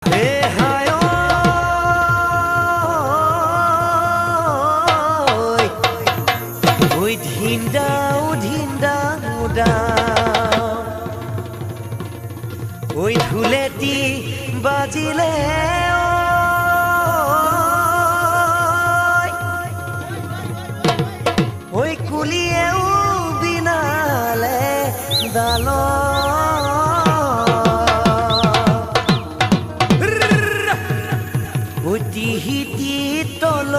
এ হায় ওই ধিন্দাও ধিন্দাও দাও ওই ধুলেটি বাজিলে ওই কুলিয়েও বিনালে দাল ওই টিহিটি তল